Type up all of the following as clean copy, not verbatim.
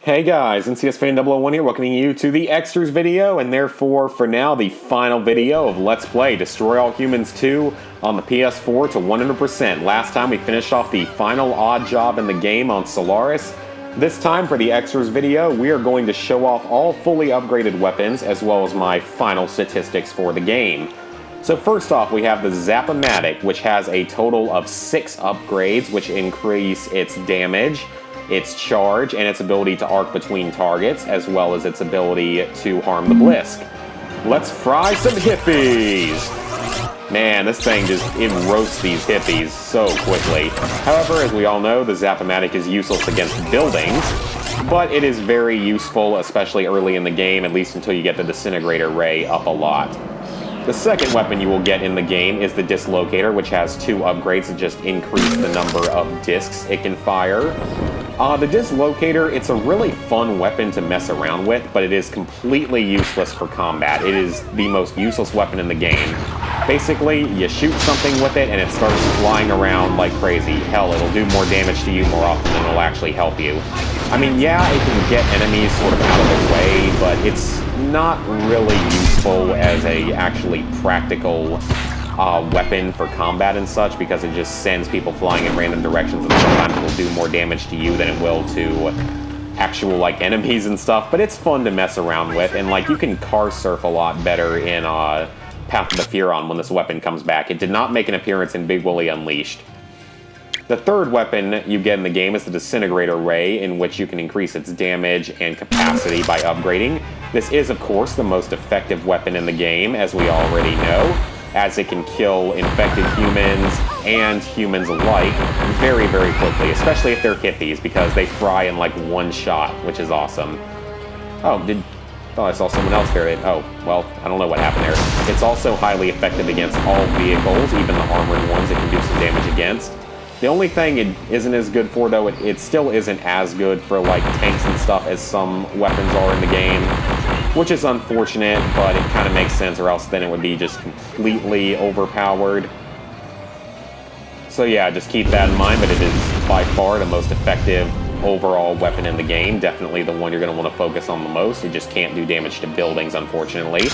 Hey guys, NCSFan001 here, welcoming you to the Extras video, and therefore, for now, the final video of Let's Play Destroy All Humans 2 on the PS4 to 100%. Last time we finished off the final odd job in the game on Solaris. This time, for the Extras video, we are going to show off all fully upgraded weapons, as well as my final statistics for the game. So first off, we have the Zap-O-Matic, which has a total of 6 upgrades, which increase its damage, its charge, and its ability to arc between targets, as well as its ability to harm the Blisk. Let's fry some hippies! Man, this thing it roasts these hippies so quickly. However, as we all know, the Zap-O-Matic is useless against buildings, but it is very useful, especially early in the game, at least until you get the Disintegrator Ray up a lot. The second weapon you will get in the game is the Dislocator, which has 2 upgrades that just increase the number of discs it can fire. The Dislocator, it's a really fun weapon to mess around with, but it is completely useless for combat. It is the most useless weapon in the game. Basically, you shoot something with it and it starts flying around like crazy. Hell, it'll do more damage to you more often than it'll actually help you. I mean, yeah, it can get enemies sort of out of the way, but it's not really useful as a actually practical weapon for combat and such, because it just sends people flying in random directions, and sometimes it will do more damage to you than it will to actual, like, enemies and stuff. But it's fun to mess around with, and, like, you can car surf a lot better in Path of the Furon when this weapon comes back. It did not make an appearance in Big Willy Unleashed. The third weapon you get in the game is the Disintegrator Ray, in which you can increase its damage and capacity by upgrading. This is, of course, the most effective weapon in the game, as we already know, as it can kill infected humans and humans alike very, very quickly, especially if they're hippies, because they fry in like one shot, which is awesome. Oh, I saw someone else there. Oh, well, I don't know what happened there. It's also highly effective against all vehicles, even the armored ones it can do some damage against. The only thing it isn't as good for, though, it still isn't as good for, like, tanks and stuff as some weapons are in the game, which is unfortunate, but it kind of makes sense, or else then it would be just completely overpowered. So yeah, just keep that in mind, but it is by far the most effective overall weapon in the game. Definitely the one you're going to want to focus on the most. It just can't do damage to buildings, unfortunately.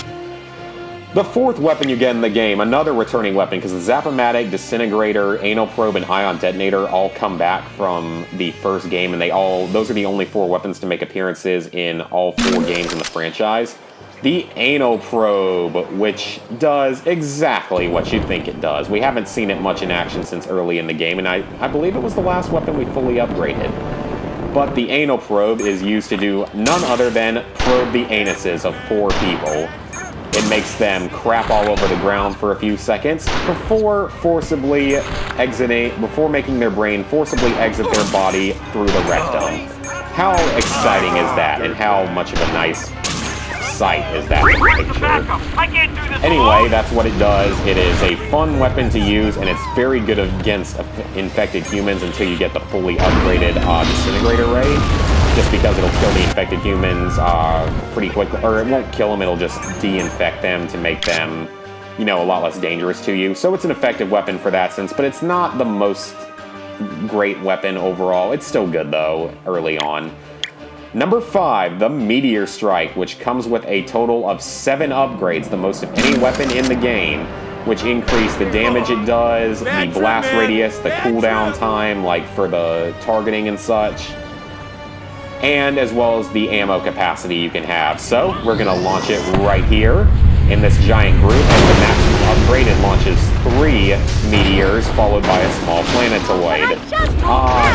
The fourth weapon you get in the game, another returning weapon, because the Zap-O-Matic, Disintegrator, Anal Probe, and Ion Detonator all come back from the first game, and those are the only 4 weapons to make appearances in all 4 games in the franchise. The Anal Probe, which does exactly what you think it does. We haven't seen it much in action since early in the game, and I believe it was the last weapon we fully upgraded. But the Anal Probe is used to do none other than probe the anuses of poor people. It makes them crap all over the ground for a few seconds before making their brain forcibly exit their body through the rectum. How exciting is that, and how much of a nice sight is that in the picture? Anyway, that's what it does. It is a fun weapon to use, and it's very good against infected humans until you get the fully upgraded Disintegrator Ray. Just because it'll kill the infected humans pretty quickly, or it won't kill them, it'll just de-infect them to make them, you know, a lot less dangerous to you. So it's an effective weapon for that sense, but it's not the most great weapon overall. It's still good, though, early on. Number 5, the Meteor Strike, which comes with a total of 7 upgrades, the most of any weapon in the game, which increase the damage it does, the blast radius, the cooldown time, like for the targeting and such, and as well as the ammo capacity you can have. So, we're going to launch it right here in this giant group. As the maximum upgrade, it launches 3 meteors, followed by a small planetoid.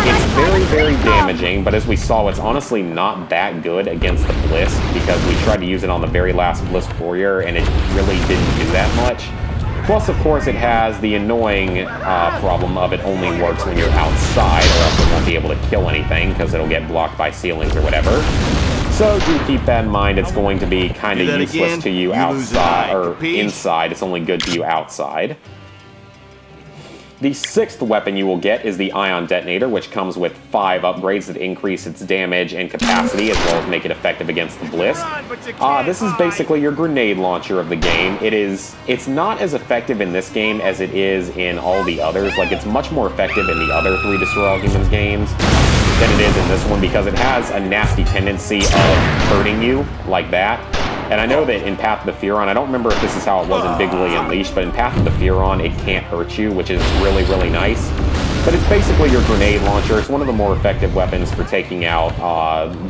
It's very, very damaging, but as we saw, it's honestly not that good against the Blisk, because we tried to use it on the very last Blisk Warrior, and it really didn't do that much. Plus, of course, it has the annoying problem of it only works when you're outside, or else it won't be able to kill anything, because it'll get blocked by ceilings or whatever. So do keep that in mind. It's going to be kind of useless to you outside, or inside. It's only good to you outside. The 6th weapon you will get is the Ion Detonator, which comes with 5 upgrades that increase its damage and capacity, as well as make it effective against the Blisk. This is basically your grenade launcher of the game. It's not as effective in this game as it is in all the others. Like, it's much more effective in the other 3 Destroy All Humans games. than it is in this one because it has a nasty tendency of hurting you like that. And I know that in Path of the Furon, I don't remember if this is how it was in Big Willy Unleashed, but in Path of the Furon, it can't hurt you, which is really, really nice. But it's basically your grenade launcher. It's one of the more effective weapons for taking out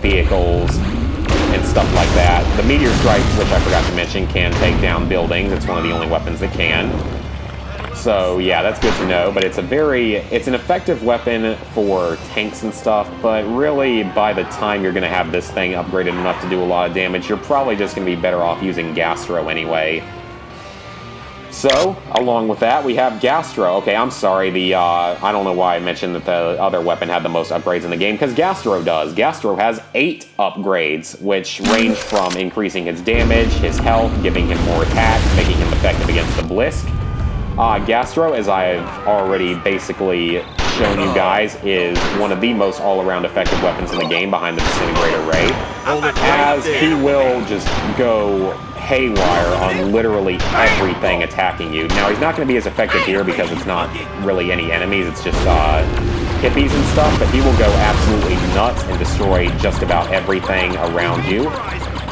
vehicles and stuff like that. The Meteor Strike, which I forgot to mention, can take down buildings. It's one of the only weapons that can. So yeah, that's good to know, but it's an effective weapon for tanks and stuff, but really by the time you're going to have this thing upgraded enough to do a lot of damage, you're probably just going to be better off using Gastro anyway. So, along with that, we have Gastro. Okay, I'm sorry, I don't know why I mentioned that the other weapon had the most upgrades in the game, because Gastro does. Gastro has 8 upgrades, which range from increasing his damage, his health, giving him more attacks, making him effective against the Blisk. Gastro, as I've already basically shown you guys, is one of the most all-around effective weapons in the game behind the Disintegrator Ray, as he will just go haywire on literally everything attacking you. Now, he's not going to be as effective here because it's not really any enemies, it's just hippies and stuff, but he will go absolutely nuts and destroy just about everything around you,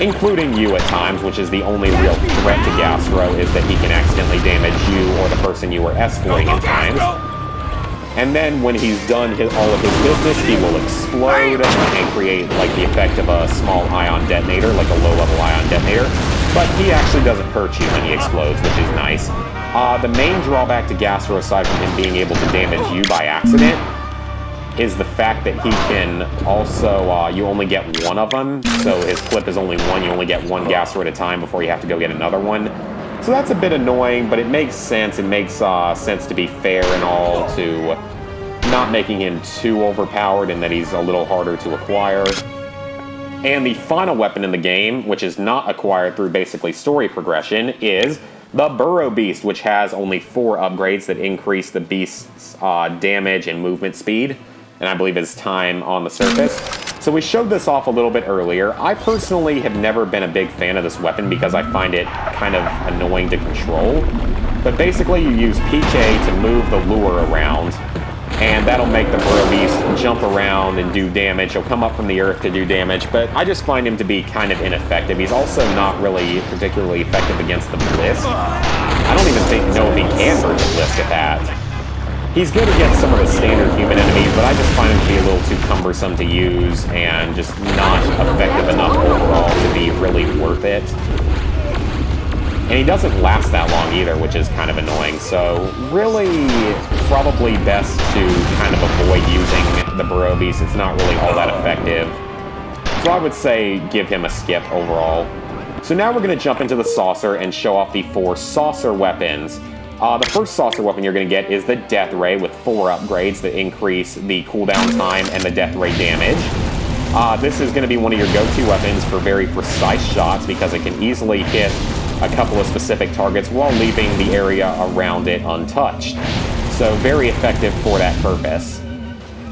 including you at times, which is the only real threat to Gastro, is that he can accidentally damage you or the person you were escorting at times. And then when he's done all of his business, he will explode and create like the effect of a small ion detonator, like a low-level ion detonator. But he actually doesn't hurt you when he explodes, which is nice. The main drawback to Gastro, aside from him being able to damage you by accident, is the fact that he can also, you only get one of them, so his clip is only one, you only get one Gastro at a time before you have to go get another one. So that's a bit annoying, but it makes sense. It makes sense to be fair and all, to not making him too overpowered and that he's a little harder to acquire. And the final weapon in the game, which is not acquired through basically story progression, is the Burrow Beast, which has only 4 upgrades that increase the beast's damage and movement speed, and I believe his time on the surface. So we showed this off a little bit earlier. I personally have never been a big fan of this weapon because I find it kind of annoying to control. But basically you use PK to move the lure around, and that'll make the Burrow Beast jump around and do damage. He'll come up from the earth to do damage, but I just find him to be kind of ineffective. He's also not really particularly effective against the Blisk. I don't even know if he can hurt the Blisk at that. He's good against some of the standard human enemies, but I just find him to be a little too cumbersome to use and just not effective enough overall to be really worth it. And he doesn't last that long either, which is kind of annoying. So really, probably best to kind of avoid using the Burrow Beast. It's not really all that effective. So I would say give him a skip overall. So now we're going to jump into the Saucer and show off the 4 Saucer weapons. The first Saucer weapon you're going to get is the Death Ray with 4 upgrades that increase the cooldown time and the Death Ray damage. This is going to be one of your go-to weapons for very precise shots because it can easily hit a couple of specific targets while leaving the area around it untouched. So very effective for that purpose.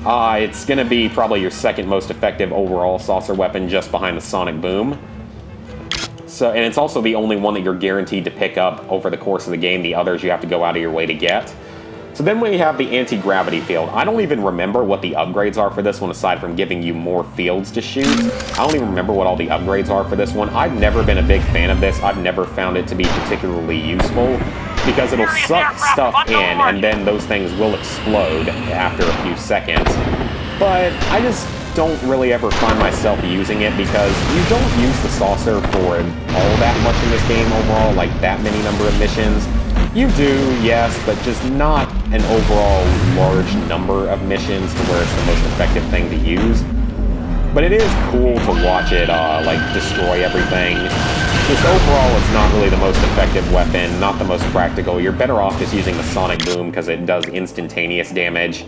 It's going to be probably your second most effective overall Saucer weapon, just behind the Sonic Boom. So, and it's also the only one that you're guaranteed to pick up over the course of the game. The others you have to go out of your way to get. So then we have the anti-gravity field. I don't even remember what the upgrades are for this one, aside from giving you more fields to shoot. I don't even remember what all the upgrades are for this one. I've never been a big fan of this. I've never found it to be particularly useful, because it'll suck stuff in, and then those things will explode after a few seconds. But I just don't really ever find myself using it, because you don't use the Saucer for all that much in this game overall, like that many number of missions. You do, yes, but just not an overall large number of missions to where it's the most effective thing to use. But it is cool to watch it, like, destroy everything. Just overall, it's not really the most effective weapon, not the most practical. You're better off just using the Sonic Boom because it does instantaneous damage.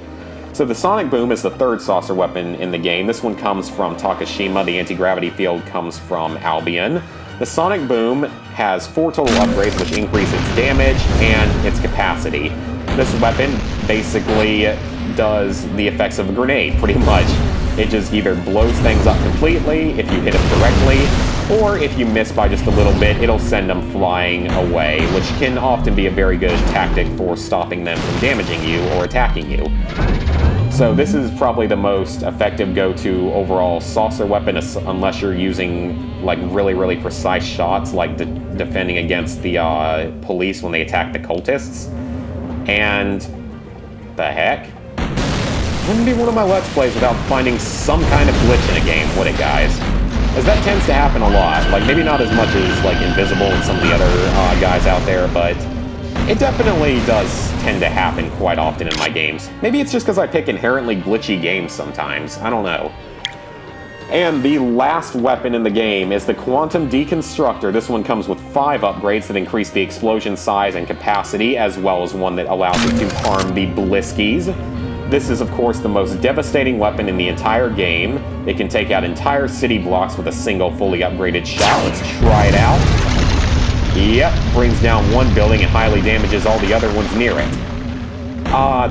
So the Sonic Boom is the third Saucer weapon in the game. This one comes from Takashima. The anti-gravity field comes from Albion. The Sonic Boom has 4 total upgrades, which increase its damage and its capacity. This weapon basically does the effects of a grenade, pretty much. It just either blows things up completely if you hit them directly, or if you miss by just a little bit, it'll send them flying away, which can often be a very good tactic for stopping them from damaging you or attacking you. So this is probably the most effective go-to overall saucer weapon, unless you're using like really, really precise shots, like defending against the police when they attack the cultists. And the heck? Wouldn't be one of my Let's Plays without finding some kind of glitch in a game, would it, guys? As that tends to happen a lot. Like, maybe not as much as, like, Invisible and some of the other guys out there, but it definitely does tend to happen quite often in my games. Maybe it's just because I pick inherently glitchy games sometimes. I don't know. And the last weapon in the game is the Quantum Deconstructor. This one comes with 5 upgrades that increase the explosion size and capacity, as well as one that allows it to harm the Bliskies. This is, of course, the most devastating weapon in the entire game. It can take out entire city blocks with a single fully upgraded shot. Let's try it out. Yep, brings down one building and highly damages all the other ones near it.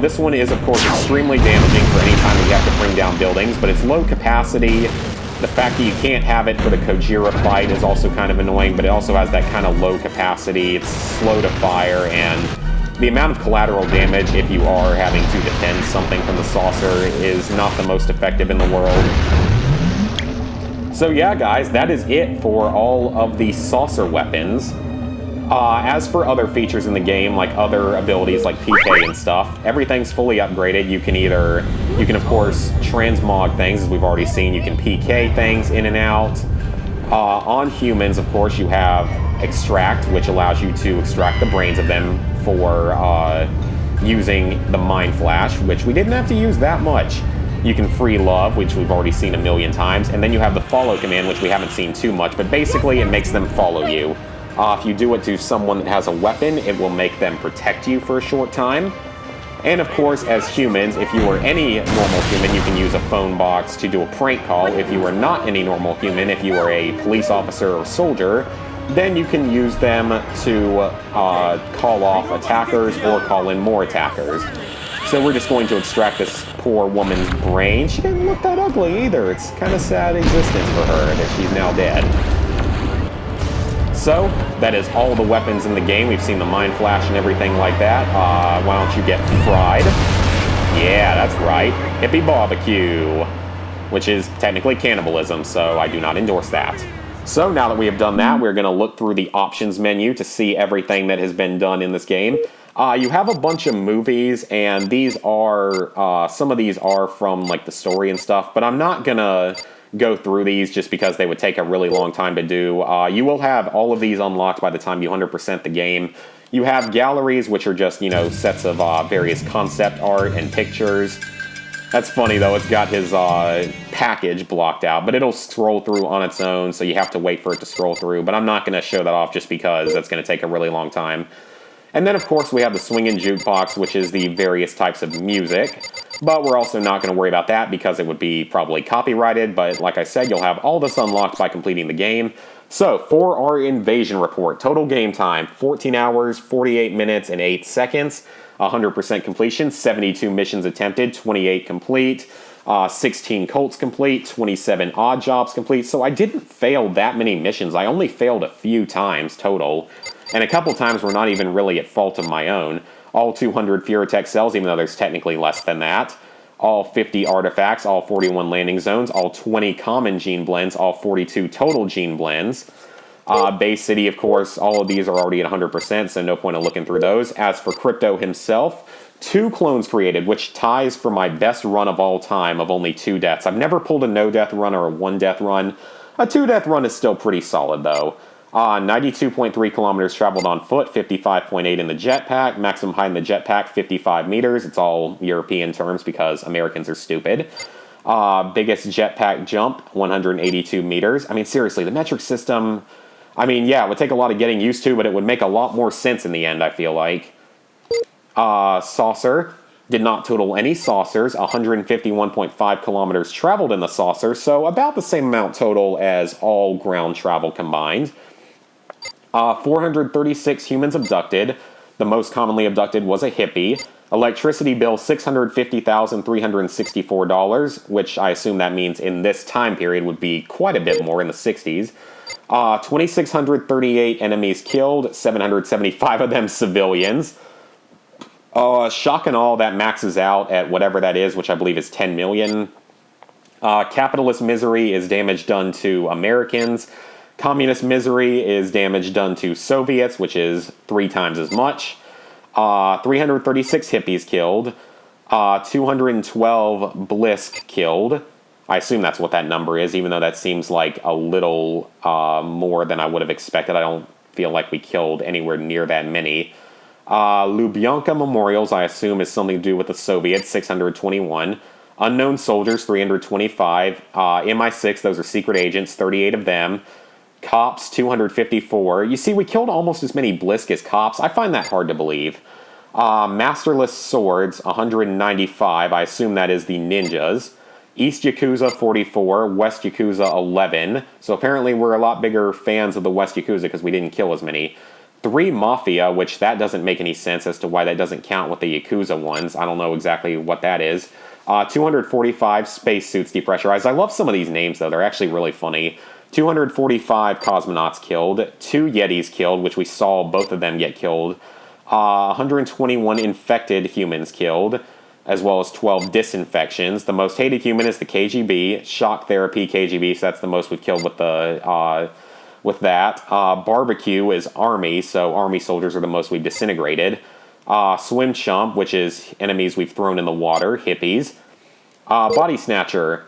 This one is, of course, extremely damaging for any time that you have to bring down buildings, but it's low capacity. The fact that you can't have it for the Kojira fight is also kind of annoying, but it also has that kind of low capacity. It's slow to fire, and the amount of collateral damage if you are having to defend something from the saucer is not the most effective in the world. So yeah, guys, that is it for all of the saucer weapons. As for other features in the game, like other abilities like PK and stuff, everything's fully upgraded. You can of course transmog things, as we've already seen. You can PK things in and out. On humans, of course, you have Extract, which allows you to extract the brains of them for using the Mind Flash, which we didn't have to use that much. You can Free Love, which we've already seen a million times, and then you have the Follow command, which we haven't seen too much, but basically it makes them follow you. If you do it to someone that has a weapon, it will make them protect you for a short time. And of course, as humans, if you are any normal human, you can use a phone box to do a prank call. If you are not any normal human, if you are a police officer or soldier, then you can use them to call off attackers or call in more attackers. So we're just going to extract this poor woman's brain. She didn't look that ugly either. It's kind of sad existence for her that she's now dead. So, that is all the weapons in the game. We've seen the Mind Flash and everything like that. Why don't you get fried? Yeah, that's right. Hippie barbecue. Which is technically cannibalism, so I do not endorse that. So, now that we have done that, we're going to look through the options menu to see everything that has been done in this game. You have a bunch of movies, and these are, some of these are from, like, the story and stuff, but I'm not gonna go through these just because they would take a really long time to do. You will have all of these unlocked by the time you 100% the game. You have galleries, which are just, you know, sets of various concept art and pictures. That's funny, though. It's got his package blocked out, but it'll scroll through on its own, so you have to wait for it to scroll through. But I'm not going to show that off just because that's going to take a really long time. And then, of course, we have the swinging jukebox, which is the various types of music. But we're also not going to worry about that because it would be probably copyrighted. But like I said, you'll have all this unlocked by completing the game. So, for our invasion report, total game time, 14 hours, 48 minutes, and 8 seconds. 100% completion, 72 missions attempted, 28 complete. 16 cults complete, 27 odd jobs complete. So I didn't fail that many missions. I only failed a few times total. And a couple times were not even really at fault of my own. All 200 Furitech cells, even though there's technically less than that. All 50 artifacts, all 41 landing zones, all 20 common gene blends, all 42 total gene blends. Base City, of course, all of these are already at 100%, so no point in looking through those. As for Crypto himself, 2 clones created, which ties for my best run of all time of only 2 deaths. I've never pulled a no-death run or a 1-death run. A 2-death run is still pretty solid, though. 92.3 kilometers traveled on foot, 55.8 in the jetpack. Maximum height in the jetpack, 55 meters. It's all European terms because Americans are stupid. Biggest jetpack jump, 182 meters. I mean, seriously, the metric system, I mean, yeah, it would take a lot of getting used to, but it would make a lot more sense in the end, I feel like. Saucer. Did not total any saucers. 151.5 kilometers traveled in the saucer, so about the same amount total as all ground travel combined. 436 humans abducted. The most commonly abducted was a hippie. Electricity bill, $650,364, which I assume that means in this time period would be quite a bit more in the 60s. 2,638 enemies killed, 775 of them civilians. Shock and all, that maxes out at whatever that is, which I believe is 10 million. Capitalist misery is damage done to Americans. Communist misery is damage done to Soviets, which is 3 times as much. 336 hippies killed. 212 Blisk killed. I assume that's what that number is, even though that seems like a little more than I would have expected. I don't feel like we killed anywhere near that many. Lubyanka Memorials, I assume, is something to do with the Soviets, 621. Unknown Soldiers, 325. MI6, those are secret agents, 38 of them. Cops, 254. You see, we killed almost as many Blisk as cops. I find that hard to believe. Masterless Swords, 195. I assume that is the ninjas. East Yakuza, 44. West Yakuza, 11. So apparently we're a lot bigger fans of the West Yakuza because we didn't kill as many. 3 Mafia, which that doesn't make any sense as to why that doesn't count with the Yakuza ones. I don't know exactly what that is. 245 Spacesuits Depressurized. I love some of these names, though. They're actually really funny. 245 cosmonauts killed. 2 Yetis killed, which we saw both of them get killed. 121 infected humans killed, as well as 12 disinfections. The most hated human is the KGB. Shock therapy KGB, so that's the most we've killed with the with that. Barbecue is army, so army soldiers are the most we've disintegrated. Swim chump, which is enemies we've thrown in the water, hippies. Body snatcher,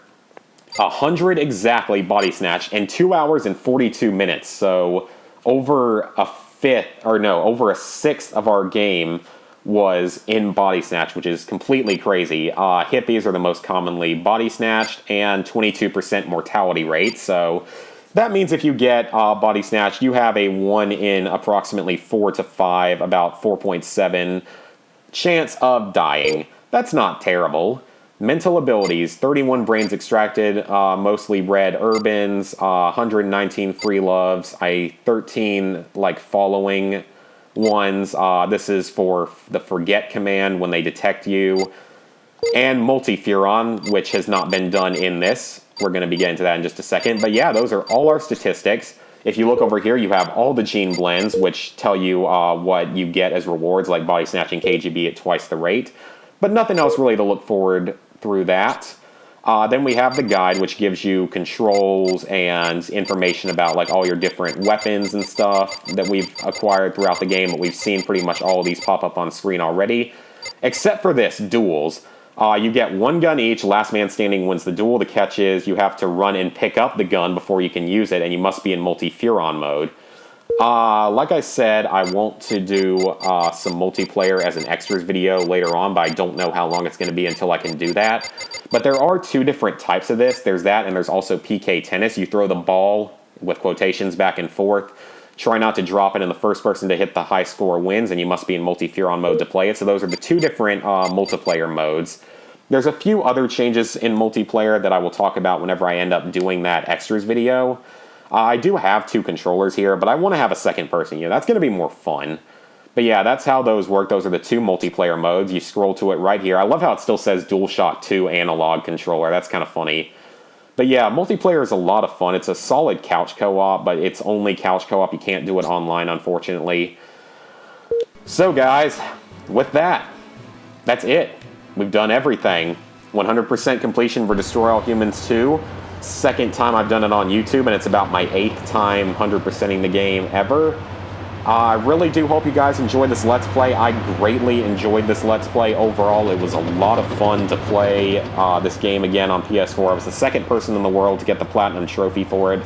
100 exactly body snatch in 2 hours and 42 minutes. So over a sixth of our game was in body snatch, which is completely crazy. Hippies are the most commonly body snatched and 22% mortality rate. So that means if you get body snatched, you have a 1 in approximately 4 to 5, about 4.7 chance of dying. That's not terrible. Mental abilities, 31 brains extracted, mostly red urbans, 119 free loves, 13 following ones. This is for the forget command when they detect you. And multi-furon, which has not been done in this. We're going to be getting to that in just a second. But yeah, those are all our statistics. If you look over here, you have all the gene blends, which tell you what you get as rewards, like body snatching KGB at twice the rate. But nothing else really to look forward through that. Then we have the guide, which gives you controls and information about all your different weapons and stuff that we've acquired throughout the game. But we've seen pretty much all of these pop up on screen already, except for this, duels. You get 1 gun each. Last man standing wins the duel. The catch is you have to run and pick up the gun before you can use it, and you must be in multi-furon mode. Like I said, I want to do some multiplayer as an extras video later on, but I don't know how long it's going to be until I can do that. But there are 2 different types of this. There's that, and there's also PK tennis. You throw the ball, with quotations, back and forth. Try not to drop it, and the first person to hit the high score wins, and you must be in multi-furon mode to play it. So those are the 2 different multiplayer modes. There's a few other changes in multiplayer that I will talk about whenever I end up doing that extras video. I do have 2 controllers here, but I want to have a second person here. That's going to be more fun. But yeah, that's how those work. Those are the 2 multiplayer modes. You scroll to it right here. I love how it still says DualShock 2 analog controller. That's kind of funny. But yeah, multiplayer is a lot of fun. It's a solid couch co-op, but it's only couch co-op. You can't do it online, unfortunately. So guys, with that, that's it. We've done everything. 100% completion for Destroy All Humans 2. Second time I've done it on YouTube, and it's about my 8th time 100%ing the game ever. I really do hope you guys enjoyed this Let's Play. I greatly enjoyed this Let's Play overall. It was a lot of fun to play this game again on PS4. I was the 2nd person in the world to get the Platinum Trophy for it.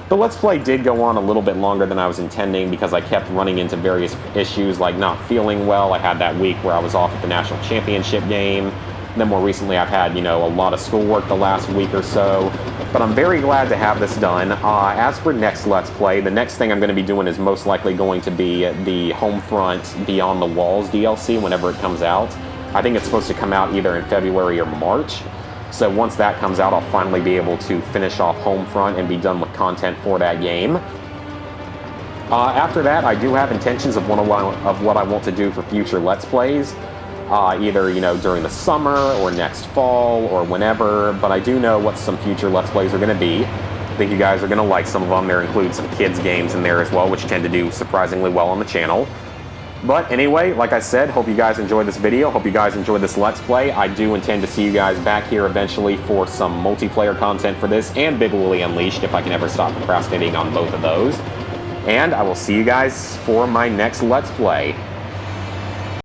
The Let's Play did go on a little bit longer than I was intending because I kept running into various issues like not feeling well. I had that week where I was off at the National Championship game. And then more recently I've had, a lot of schoolwork the last week or so. But I'm very glad to have this done. As for next Let's Play, the next thing I'm going to be doing is most likely going to be the Homefront Beyond the Walls DLC whenever it comes out. I think it's supposed to come out either in February or March. So once that comes out, I'll finally be able to finish off Homefront and be done with content for that game. After that, I do have intentions of what I want to do for future Let's Plays. Either, during the summer or next fall or whenever, but I do know what some future Let's Plays are going to be. I think you guys are going to like some of them. There include some kids games in there as well, which tend to do surprisingly well on the channel. But anyway, like I said, hope you guys enjoyed this video. Hope you guys enjoyed this Let's Play. I do intend to see you guys back here eventually for some multiplayer content for this and Big Willie Unleashed if I can ever stop procrastinating on both of those. And I will see you guys for my next Let's Play.